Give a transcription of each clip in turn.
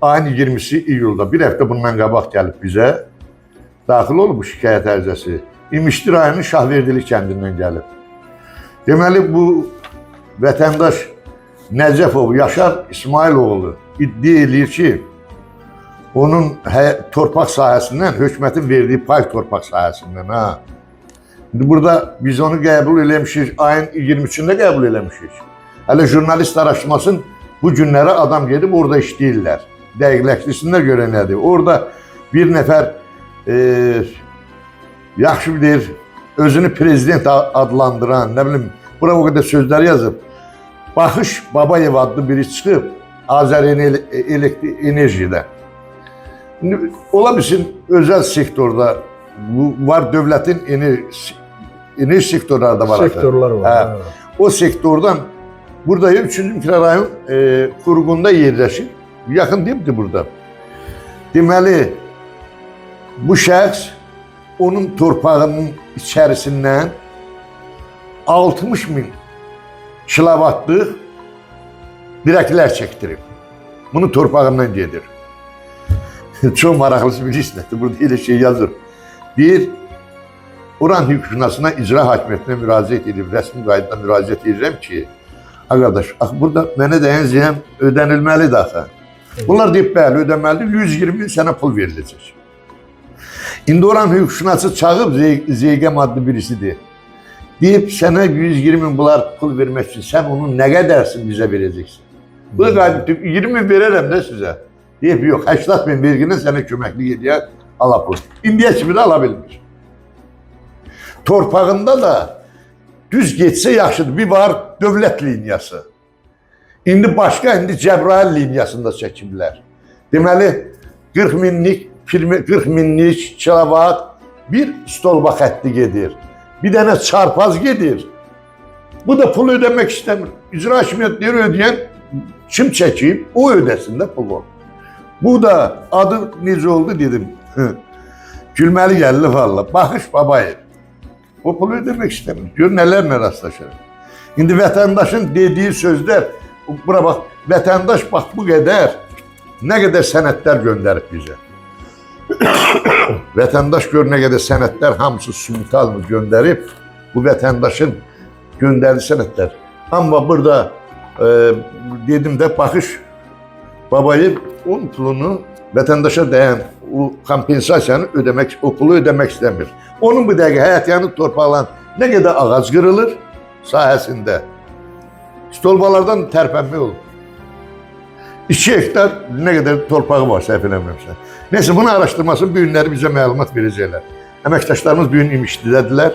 ayın 20'si iyulda bir həftə bundan qabaq gəlib bizə daxil olub bu şikayət ərizəsi. İmişli rayonunun Şahverdilik kəndindən gəlib. Deməli bu vətəndaş Nəcəfov Yaşar İsmailoğlu iddia edir ki, onun torpaq sahəsindən, hökumətin verdiyi pay torpaq sahəsindən. Şimdi burada biz onu qəbul eləmişik, ayın 23'ünde qəbul eləmişik. Hələ jurnalist araşdırmasın, bu günlərə adam gedib orada işləyirlər. Dəqiqləşdirsinlər görə nədir. Orada bir nəfər yaxşı bilir, özünü prezident adlandıran, nə bilim, bura o qədər sözlər yazıb. Baxış Babayev adlı biri çıxıb Azərenerjidə. Ola bilsin, özəl sektorda var, dövlətin enerji sektorları da var. Sektorlar var. O sektordan burada 3. mikrorayon qurğunda yerləşir. Yaxın deyib ki burada. Deməli, bu şəxs onun torpağının içərisindən 60.000 kilovatlıq dirəklər çəkdirib. Bunu torpağından gedir. Çox maraqlısı bilirsiniz, burada elə şey yazır. Deyir, Uran hüquqşünasına icra hakimiyyətinə müraciət edib, rəsmi qaydada müraciət edirəm ki, qardaş, burada mənə dəyən ziyan ödənilməlidir axı. Bunlar deyib, bəli, ödənməlidir, 120 bin sənə pul veriləcək. İndi Uran hüquqşünası çağıb, Zeygəm adlı birisidir. Deyib, sənə 120 bin bunlar pul vermək üçün, sən onun nə qədərsin bizə verəcəksin? Bu da qaydı, 20 bin verərəm də sizə. Deyib, yox, 80 bin vergindən sənə köməklik edən ala pul. İndiyə kimi də ala bilmir. Torpağında da düz geçsə yaxşıdır. Bir var dövlət liniyası. İndi başqa, indi Cəbrayıl liniyasında çəkiblər. Deməli, 40 minlik kilovat bir stolba xətti gedir. Bir dənə çarpaz gedir. Bu da pul ödəmək istəmir. İcra hakimiyyətləri ödəyən kim çəkib, o ödəsin də pulu. Bu da adı necə oldu dedim. Gülməli gəldi valla. Baxış Babayev. O pulu ödəmək istəmir. Gör nələrlə rastlaşır. İndi vətəndaşın dediyi sözlər, bura bax, vətəndaş bax bu qədər, nə qədər sənədlər göndərib bizə. Vətəndaş gör nə qədər sənədlər, hamısı simultan göndərib, bu vətəndaşın göndərdiyi sənədlər. Amma burada dedim də, baxış Babayev onun pulunu vətəndaşa dəyən o kompensasiyanı ödəmək, o pulu ödəmək istəmir. Onun bu dəqiqə həyətyanı torpaqlan nə qədər ağac qırılır sahəsində. Stolbalardan tərpənmək olur. 2 hektar nə qədər torpağı var, səhv eləmirəmsə. Neyse, bunu araşdırmasın, bu günləri bizə məlumat verəcəklər. Əməkdaşlarımız bu gün İmişlidədirlər.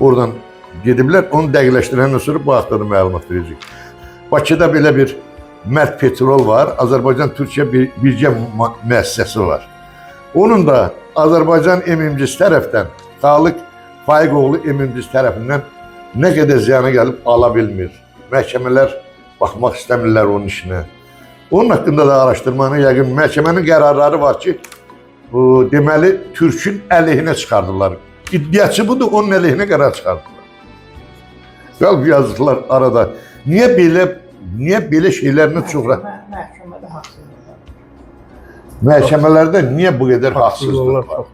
Oradan gediblər, onu dəqiqləşdirəndən sonra bu haqda da məlumat verəcək. Bakıda belə bir Mərd Petrol var, Azərbaycan-Türkiyə birgə müəssisəsi var. Onun da Azərbaycan MMC-si tərəfdən, Xalıq Faiqoğlu MMC-si tərəfindən nə qədər ziyana gəlib ala bilmir. Məhkəmələr baxmaq istəmirlər onun işinə. Onun haqqında da araşdırmanı yəqin məhkəmənin qərarları var ki, deməli Türkün əleyhinə çıxardılar. İddiaçı budur, onun əleyhinə qərar çıxardılar. Qalb yazdılar arada. Niyə belə şeylərlə çox rəhm? Məhkəmədə haqsızlıqlar. Məhkəmələrdə niyə bu qədər haqsızlıq var?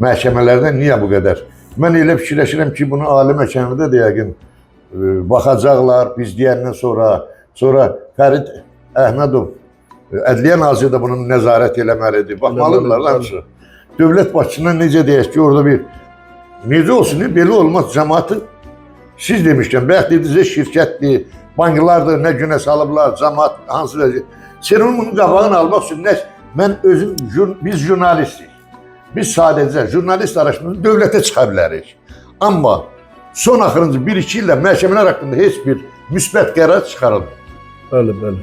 Məhkəmələrdə niyə bu qədər? Mən elə fikirləşirəm ki, bunu ali məhkəmədə də yəqin baxacaqlar biz deyəndən sonra Fərid Əhmədov, Ədliyyə Naziri də bunun nəzarət eləməlidir. Baxmalıdırlar hamısı. Dövlət başçısından necə deyək ki, orada bir necə olsun, belə olmaz cəmaatı. Siz demişkən, bəyək dediniz şirkətdir, banklardır, nə günə salıblar, cəmaat, hansı vəziyyət. Sen onun qabağını almaq üçün, biz jurnalistik. Biz sadəcə jurnalist araşdırmamızı dövlətə çıxa bilərik. Amma son axırıncı 1-2 ildə məhkəmələr haqqında heç bir müsbət qərar çıxarılmır. Bəli.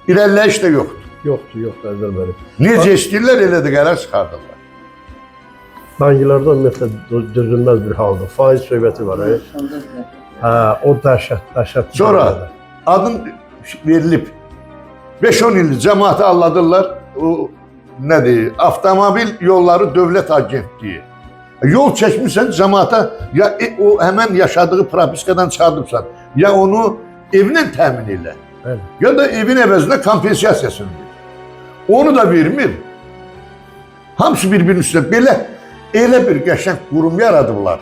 İrəliləyiş də yoxdur. Yoxdur, əvvəl bəli. Necə istəyirlər, elə də qərar çıxardırlar. Banklarda ümumiyyətlə dözülməz bir haldır. Faiz söhbəti var. O dəhşət. Sonra adın verilib. 5-10 ildir cəmaatı alladırlar. O nədir? Avtomobil yolları dövlət agentliyi. Yol çəkmirsən cəmaata, ya o həmən yaşadığı propiskadan çıxardıbsan, ya onu evinə təmin elə. Ya da evin əvəzinə kompensasiyasını ver. Onu da vermir. Hamısı bir-birinin üstündə. Elə bir qəşəng qurum yaradıblar.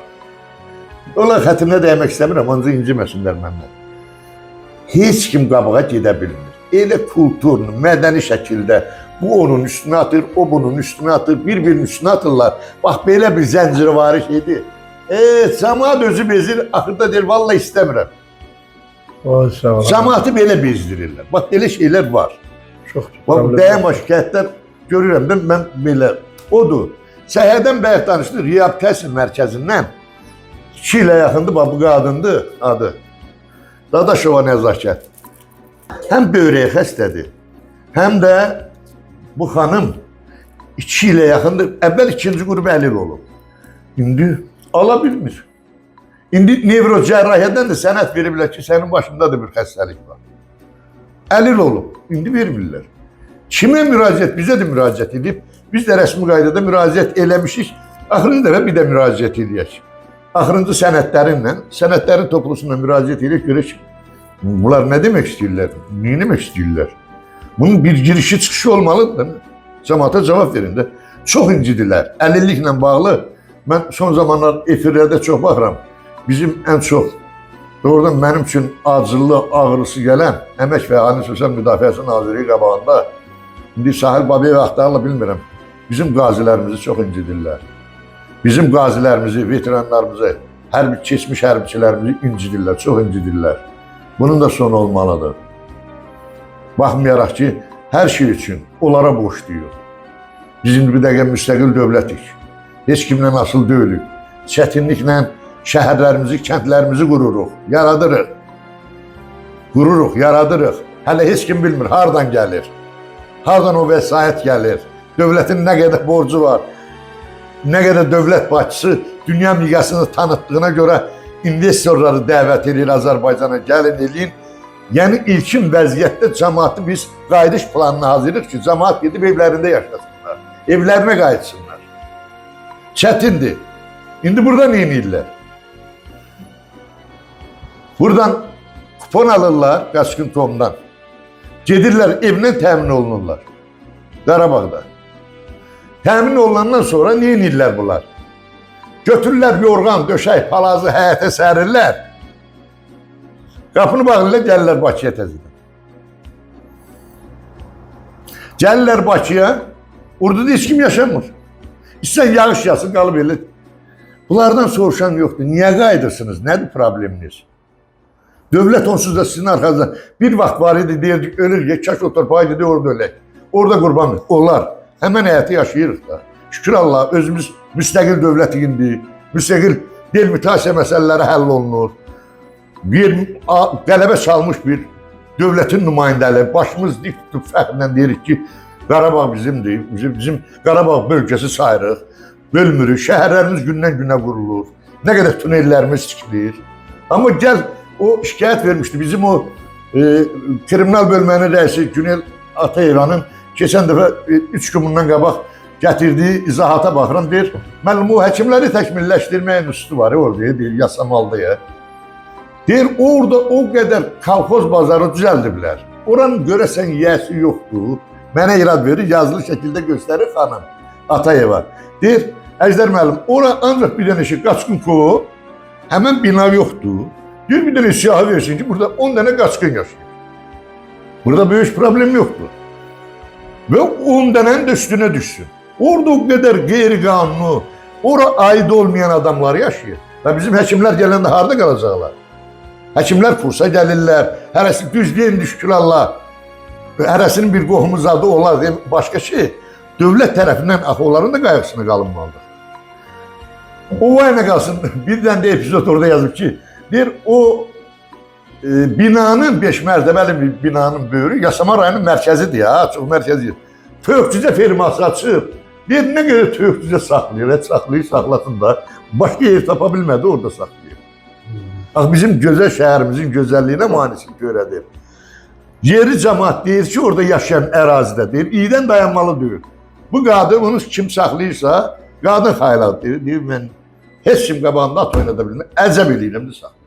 Onlar xətrinə dəymək istəmirəm, ancaq inciməsinlər məndən. Heç kim qabağa gedə bilmir. Elə kulturlu, mədəni şəkildə bu onun üstünə atır, o bunun üstünə atır, bir-birinin üstünə atırlar. Bax, belə bir zəncirvari şeydir. Cəmaat özü bezir, axırda deyir, vallahi istəmirəm. Ay sağ ol. Cəmaatı belə bezdirirlər. Bax, belə şeylər var. Çox Bax, dəyəm şikayətlər görürəm, mən belə. Odur. Səhərdən bəyə danışdı, reabilitasiya mərkəzindən 2 ilə yaxındır, bax, bu qadındır adı. Dadaşova Nəzakət. Həm böyrək xəstədir, həm də bu xanım 2 ilə yaxındır. Əvvəl 2-ci qrup əlil olub. İndi ala bilmir. İndi nevrocərrahiyyədən də sənəd veriblər ki, sənin başında da bir xəstəlik var. Əlil olub, indi vermirlər. Kimə müraciət? Bizə də müraciət edib. Biz də rəsmi qaydada müraciət eləmişik. Axırıncı dəfə bir də müraciət edək. Axırıncı sənədlərin toplusuna müraciət edək, görək. Bunlar nə demək istəyirlər? Nə demək istəyirlər? Bunun bir girişi çıxışı olmalıdır. Cəmaata cavab verin də. Çox incidirlər. Əlilliklə bağlı. Mən son zamanlar efirlərdə çox baxıram. Bizim ən çox, doğrudan mənim üçün acılı, ağrısı gələn Əmək və Əhalinin Sosial Müdafiəsi Nazirliyi qabağında indi Sahil Babiyev axtarla bilmirəm. Bizim qazilərimizi çox incidirlər. Bizim qazilərimizi, veteranlarımızı, keçmiş hərbiçilərimizi incidirlər, çox incidirlər. Bunun da sonu olmalıdır. Baxmayaraq ki, hər şey üçün onlara borcluyuq. Biz indi bir dəqiqə müstəqil dövlətik. Heç kimlə asıl deyilik. Çətinliklə şəhərlərimizi, kəndlərimizi qururuq, yaradırıq. Qururuq, yaradırıq. Hələ heç kim bilmir, hardan gəlir. Hardan o vəsait gəlir. Dövlətin nə qədər borcu var. Nə qədər dövlət başçısı dünya miqyasını tanıtdığına görə investorları dəvət edir Azərbaycana, gəlin eləyin. Yəni ilkin vəziyyətdə cəmaatı biz qayıdış planını hazırlayırıq ki, cəmaat gedib evlərində yaşasınlar, evlərinə qayıtsınlar. Çətindir. İndi burada nə edirlər? Buradan kupon alırlar Qaçqın Tomdan. Gedirlər evindən təmin olunurlar. Qarabağda. Təmin olunandan sonra nə edirlər bunlar? Götürürlər yorğan, döşək, palazı həyətə sərirlər. Qapını bağlayırlar, gəlirlər Bakıya təzədən. Gəlirlər Bakıya, orada da heç kim yaşamır. İstəyən yağış yasın, qalıb elə. Bunlardan soruşan yoxdur. Niyə qayıdırsınız? Nədir probleminiz? Dövlət onsuz da sizin arxanızdan bir vaxt var idi, deyirdik, ölür, kaş o torpağa gidiyor, orada ölək. Orada qurbandır. Onlar həmən həyatı yaşayırıq da. Şükür Allah, özümüz müstəqil dövlət indi, müstəqil delmitasiya məsələləri həll olunur. Bir qələbə çalmış bir dövlətin nümayəndələri, başımız dik tutub fəxrlə deyirik ki, Qarabağ bizimdir, bizim Qarabağ bölgəsi sayırıq, bölmürük, şəhərlərimiz gündən günə qurulur, nə qədər tunellərimiz tikilir. Amma gəl, o şikayət vermişdi, bizim o kriminal bölmənin rəisi Günel Atayev'nin keçən dəfə 3 gün bundan qabaq gətirdiyi izahata baxıram, deyir, müəllim, o həkimləri təkmilləşdirməyin üstü var, orada, deyir, yasamalda ya. Deyir, orada o qədər kolxoz bazarı düzəldiblər. Oranın görəsən yiyəsi yoxdur. Mənə irad verir, yazılı şəkildə göstərir xanım Atayeva. Deyir, Əjdər müəllim, ora ancaq bir dənə Qaçqın Kovu, həmən bina yoxdur. Deyir, bir dənə siyahı versin ki, burada 10 dənə qaçqın yaşayır. Burada böyük problem yoxdur. Və 10 dənənin də üstünə düşsün. Orada o qədər qeyri-qanunu, ora aid olmayan adamlar yaşayır. Və bizim həkimlər gələndə harada qalacaqlar? Həkimlər kursa gəlirlər, hərəsi düz deyin, şükür Allah. Hərəsinin bir qohumu adı olar, başqa şey. Dövlət tərəfindən axı onların da qayğısına qalınmalıdır. O vayına qalsın, bir dənə də epizod orada yazıb ki, deyir, o binanın 5 mərtəbəli bir binanın böyrü Yasama rayonunun mərkəzidir ya, çox mərkəzidir. Töyükcüzə firması açıb, deyir, nə qədər töyükcüzə saxlayır, saxlasın da, başqa yer tapa bilmədi, orada saxlayır. Bizim gözəl şəhərimizin gözəlliyinə manisini törədir. Yeri cəmaat deyir ki, orada yaşayan ərazidə deyir, iyidən dayanmalı deyir. Bu qadın onu kim saxlayırsa, qadın xayladı deyir, mən heç kim qabağında at oynada bilməm, əcəb eləyirəm də saxlayır.